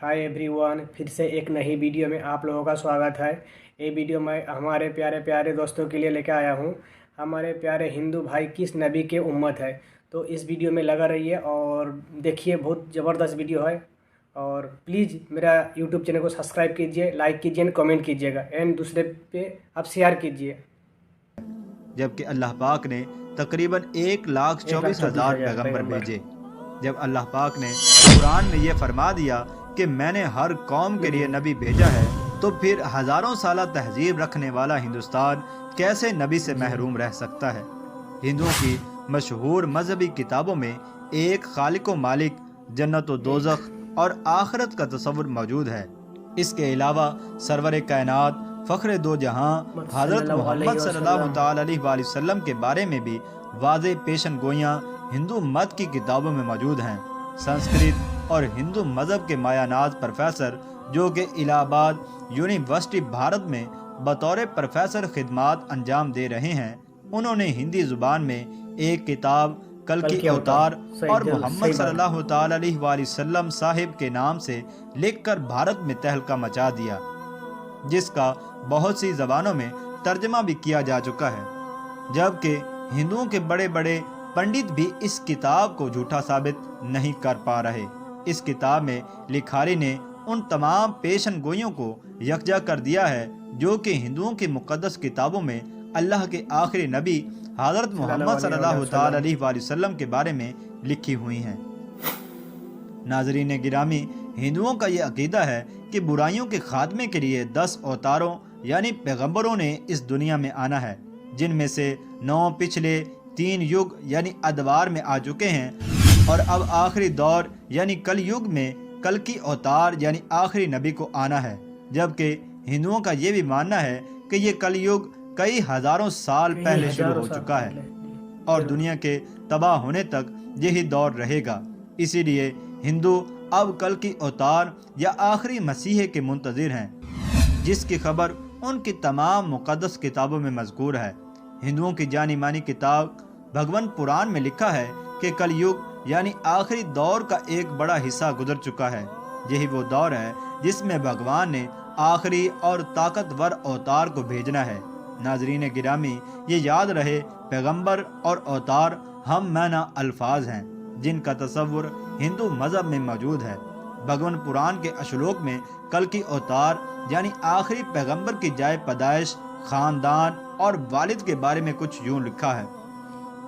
Hi everyone, फिर से एक नई वीडियो में आप लोगों का स्वागत है। ये वीडियो मैं हमारे प्यारे प्यारे दोस्तों के लिए लेकर आया हूँ। हमारे प्यारे हिंदू भाई किस नबी के उम्मत है, तो इस वीडियो में लगा रहिए और देखिए, बहुत ज़बरदस्त वीडियो है। और प्लीज़ मेरा यूट्यूब चैनल को सब्सक्राइब कीजिए, लाइक कीजिए, कमेंट कीजिएगा एंड दूसरे पे आप शेयर कीजिए। जबकि अल्लाह पाक ने तकरीबन 1,24,000 पैगंबर भेजे। जब अल्लाह पाक ने कुरान में ये फरमा दिया कि मैंने हर कौम के लिए नबी भेजा है, तो फिर हज़ारों साल तहजीब रखने वाला हिंदुस्तान कैसे नबी से महरूम रह सकता है। हिंदुओं की मशहूर मजहबी किताबों में एक खालिक व मालिक, जन्नत व दोज़ख और आखिरत का तस्वुर मौजूद है। इसके अलावा सरवर कायनात फ़ख्र दो जहां हज़रत मोहम्मद सल्लल्लाहु अलैहि वसल्लम के बारे में भी वाज़ेह पेशन गोइयाँ हिंदू मत की किताबों में मौजूद हैं। संस्कृत और हिंदू मज़हब के मायानाज प्रोफेसर, जो कि इलाहाबाद यूनिवर्सिटी भारत में बतौर प्रोफेसर खिदमात अंजाम दे रहे हैं, उन्होंने हिंदी ज़ुबान में एक किताब कल की अवतार और मोहम्मद सल्लल्लाहु अलैहि वसल्लम साहिब के नाम से लिखकर भारत में तहलका मचा दिया, जिसका बहुत सी ज़बानों में तर्जमा भी किया जा चुका है। जबकि हिंदुओं के बड़े बड़े पंडित भी इस किताब को झूठा साबित नहीं कर पा रहे। इस किताब में लिखारी ने उन तमाम पेशन गोइयों को यकजा कर दिया है जो कि हिंदुओं की मुक़द्दस किताबों में अल्लाह के आखिरी नबी हज़रत मोहम्मद सल्लल्लाहु अलैहि वसल्लम के बारे में लिखी हुई हैं। नाज़रीन गिरामी, हिंदुओं का ये अकीदा है कि बुराइयों के खात्मे के लिए 10 अवतारों यानी पैगंबरों ने इस दुनिया में आना है, जिनमें से 9 पिछले 3 युग यानी अदवार में आ चुके हैं, और अब आखिरी दौर यानी कल युग में कल की अवतार यानी आखिरी नबी को आना है। जबकि हिंदुओं का ये भी मानना है कि ये कल युग कई हज़ारों साल पहले शुरू हो चुका है और दुनिया के तबाह होने तक यही दौर रहेगा। इसीलिए हिंदू अब कल की अवतार या आखिरी मसीह के मुंतज़िर हैं, जिसकी खबर उनकी तमाम मुक़द्दस किताबों में मज़कूर है। हिंदुओं की जानी मानी किताब भगवन पुराण में लिखा है कि कल युग यानी आखिरी दौर का एक बड़ा हिस्सा गुजर चुका है। यही वो दौर है जिसमें भगवान ने आखिरी और ताकतवर अवतार को भेजना है। नाजरीन गिरामी, ये याद रहे, पैगंबर और अवतार हम माना अल्फाज हैं जिनका तस्वुर हिंदू मज़हब में मौजूद है। भगवन पुराण के अशलोक में कल की अवतार यानी आखिरी पैगंबर की जाए पैदाइश, ख़ानदान और वालिद के बारे में कुछ यूँ लिखा है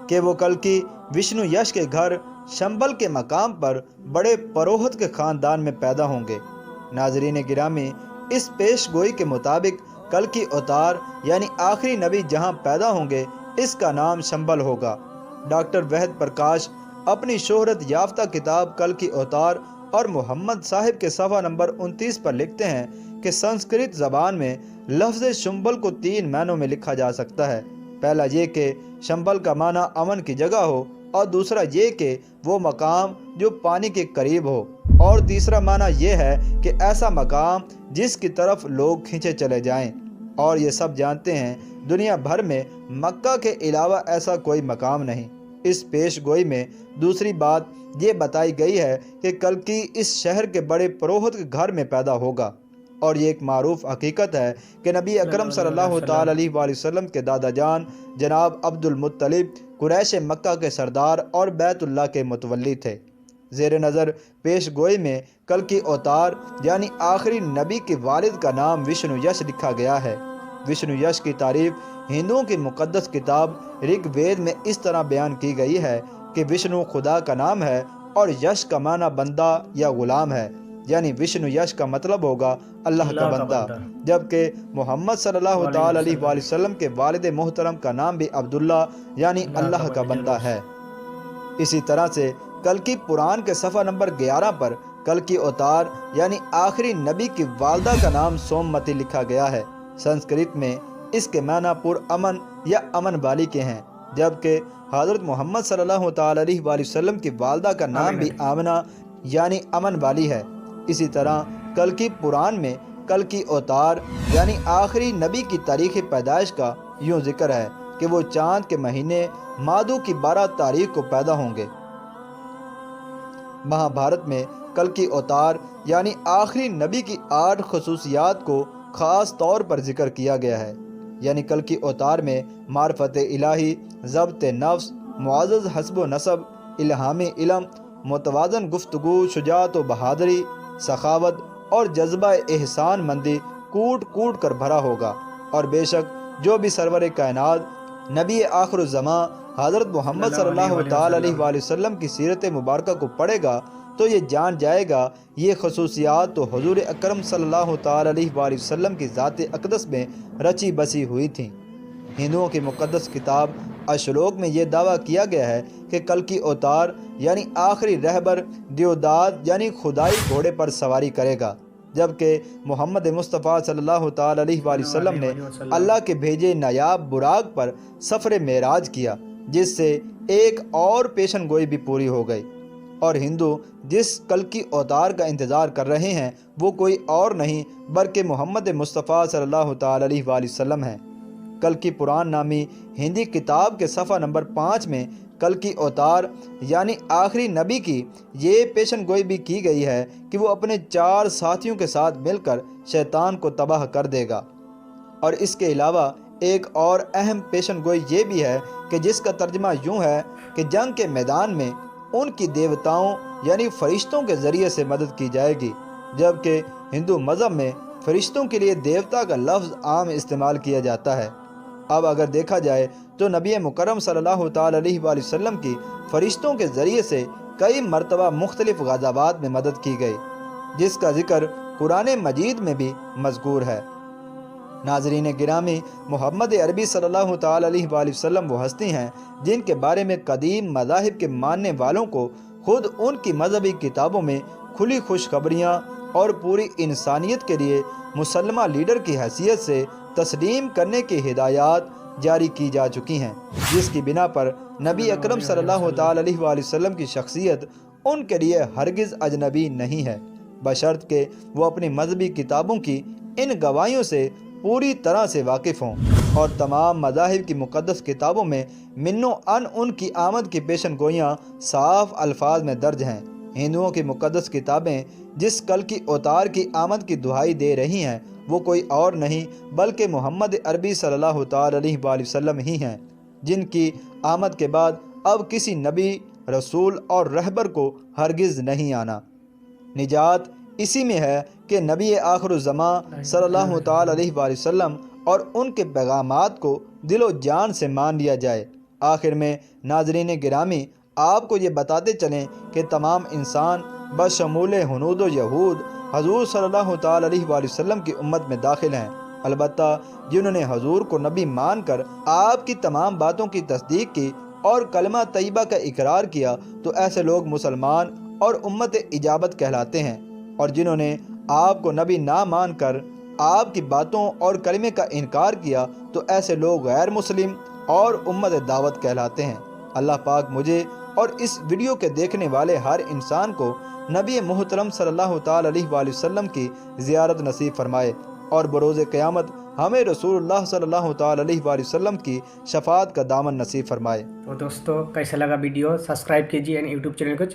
कि वो कल की विष्णु यश के घर शंबल के मकाम पर बड़े परोहत के ख़ानदान में पैदा होंगे। नाजरीन गिरामी, इस पेश गोई के मुताबिक कल की अवतार यानी आखिरी नबी जहां पैदा होंगे, इसका नाम शंबल होगा। डॉक्टर वहद प्रकाश अपनी शोहरत याफ्ता किताब कल की अवतार और मोहम्मद साहिब के सफ़ा नंबर 29 पर लिखते हैं कि संस्कृत ज़बान में लफ्ज़ शंबल को 3 मानों में लिखा जा सकता है। पहला ये कि शंबल का माना अमन की जगह हो, और दूसरा ये कि वो मकाम जो पानी के करीब हो, और तीसरा माना ये है कि ऐसा मकाम जिसकी तरफ लोग खींचे चले जाएं। और ये सब जानते हैं दुनिया भर में मक्का के अलावा ऐसा कोई मकाम नहीं। इस पेश गोई में दूसरी बात ये बताई गई है कि कल की इस शहर के बड़े पुरोहित के घर में पैदा होगा, और ये एक मारूफ हकीकत है कि नबी अकरम सल्लल्लाहु अलैहि वसल्लम के दादा जान जनाब अब्दुल मुत्तलिब कुरैश मक्का के सरदार और बैतुल्लाह के मुतवल्ली थे। ज़ेर नज़र पेश गोई में कल की अवतार यानी आखिरी नबी के वालिद का नाम विष्णु यश लिखा गया है। विष्णु यश की तारीफ हिंदुओं की मुक़द्दस किताब ऋग्वेद में इस तरह बयान की गई है कि विष्णु खुदा का नाम है और यश का माना बंदा या गुलाम है, यानी विष्णु यश का मतलब होगा अल्लाह का बंदा। जबकि मोहम्मद सल्लल्लाहु अलैहि वसल्लम के वालिद मोहतरम का नाम भी अब्दुल्ला यानी अल्लाह का बंदा है। इसी तरह से कल की पुराण के सफ़ा नंबर 11 पर कल की अवतार यानी आखिरी नबी की वालदा का नाम सोममती लिखा गया है। संस्कृत में इसके माना पुरअमन या अमन वाली के हैं, जबकि हज़रत मोहम्मद सल्लल्लाहु अलैहि वसल्लम की वालदा का नाम भी आमना यानी अमन वाली है। इसी तरह कल की पुराण में कल की अवतार यानी आखिरी नबी की तारीख़ पैदाइश का यूँ जिक्र है कि वो चाँद के महीने मादू की 12 तारीख को पैदा होंगे। महाभारत में کلکی اوتار یعنی آخری نبی کی 8 خصوصیات کو خاص طور پر ذکر کیا گیا ہے۔ یعنی کلکی اوتار میں معرفت الہی، ضبط نفس، معزز حسب و نسب، الہامی علم، متوازن گفتگو، شجاعت و بہادری، سخاوت اور جذبہ احسان مندی کوٹ کوٹ کر بھرا ہوگا۔ اور بے شک جو بھی سرور کائنات نبی آخر الزمان حضرت محمد صلی اللہ تعالی علیہ وآلہ وسلم کی سیرت مبارکہ کو پڑھے گا تو یہ جان جائے گا یہ خصوصیات تو حضور اکرم صلی اللہ تعالی علیہ وآلہ وسلم کی ذات اقدس میں رچی بسی ہوئی تھیں۔ ہندوؤں کی مقدس کتاب اشلوک میں یہ دعویٰ کیا گیا ہے کہ کلکی اوتار یعنی آخری رہبر دیوداد یعنی خدائی گھوڑے پر سواری کرے گا، جبکہ محمد مصطفیٰ صلی اللہ تعالی علیہ وآلہ وسلم نے اللہ کے بھیجے نایاب براق پر سفر معراج کیا، جس سے ایک اور پیشن گوئی بھی پوری ہو گئی۔ اور ہندو جس کلکی اوتار کا انتظار کر رہے ہیں وہ کوئی اور نہیں بلکہ محمد مصطفیٰ صلی اللہ تعالی علیہ وآلہ وسلم ہیں۔ کلکی پران نامی ہندی کتاب کے صفحہ نمبر 5 میں کلکی اوتار یعنی آخری نبی کی یہ پیشن گوئی بھی کی گئی ہے کہ وہ اپنے 4 ساتھیوں کے ساتھ مل کر شیطان کو تباہ کر دے گا۔ اور اس کے علاوہ ایک اور اہم پیشن گوئی یہ بھی ہے کہ جس کا ترجمہ یوں ہے کہ جنگ کے میدان میں ان کی دیوتاؤں یعنی فرشتوں کے ذریعے سے مدد کی جائے گی، جبکہ ہندو مذہب میں فرشتوں کے لیے دیوتا کا لفظ عام استعمال کیا جاتا ہے۔ اب اگر دیکھا جائے تو نبی مکرم صلی اللہ تعالی علیہ وآلہ وسلم کی فرشتوں کے ذریعے سے کئی مرتبہ مختلف غزوات میں مدد کی گئی، جس کا ذکر قرآن مجید میں بھی مذکور ہے۔ ناظرین گرامی، محمد عربی صلی اللہ تعالی علیہ وآلہ وسلم وہ ہستی ہیں جن کے بارے میں قدیم مذاہب کے ماننے والوں کو خود ان کی مذہبی کتابوں میں کھلی خوشخبریاں اور پوری انسانیت کے لیے مسلمہ لیڈر کی حیثیت سے تسلیم کرنے کی ہدایات جاری کی جا چکی ہیں، جس کی بنا پر نبی اکرم صلی اللہ تعالی علیہ وآلہ وسلم کی شخصیت ان کے لیے ہرگز اجنبی نہیں ہے، بشرط کہ وہ اپنی مذہبی کتابوں کی ان گواہیوں سے پوری طرح سے واقف ہوں۔ اور تمام مذاہب کی مقدس کتابوں میں منو ان کی آمد کی پیشن گوئیاں صاف الفاظ میں درج ہیں۔ ہندوؤں کی مقدس کتابیں جس کلکی اوتار کی آمد کی دہائی دے رہی ہیں وہ کوئی اور نہیں بلکہ محمد عربی صلی اللہ تعالی علیہ وآلہ وسلم ہی ہیں، جن کی آمد کے بعد اب کسی نبی، رسول اور رہبر کو ہرگز نہیں آنا۔ نجات اسی میں ہے کہ نبی آخر الزمان صلی اللہ تعالی علیہ وآلہ وسلم اور ان کے پیغامات کو دل و جان سے مان لیا جائے۔ آخر میں ناظرین گرامی، آپ کو یہ بتاتے چلیں کہ تمام انسان بشمول ہنود و یہود حضور صلی اللہ تعالی علیہ وآلہ وسلم کی امت میں داخل ہیں، البتہ جنہوں نے حضور کو نبی مان کر آپ کی تمام باتوں کی تصدیق کی اور کلمہ طیبہ کا اقرار کیا تو ایسے لوگ مسلمان اور امت اجابت کہلاتے ہیں، اور جنہوں نے آپ کو نبی نہ مان کر آپ کی باتوں اور کلمے کا انکار کیا تو ایسے لوگ غیر مسلم اور امت دعوت کہلاتے ہیں۔ اللہ پاک مجھے اور اس ویڈیو کے دیکھنے والے ہر انسان کو نبی محترم صلی اللہ تعالی علیہ وآلہ وسلم کی زیارت نصیب فرمائے اور بروز قیامت ہمیں رسول اللہ صلی اللہ تعالی علیہ وآلہ وسلم کی شفاعت کا دامن نصیب فرمائے۔ تو دوستو کیسا لگا ویڈیو، سبسکرائب کیجیے یوٹیوب چینل کو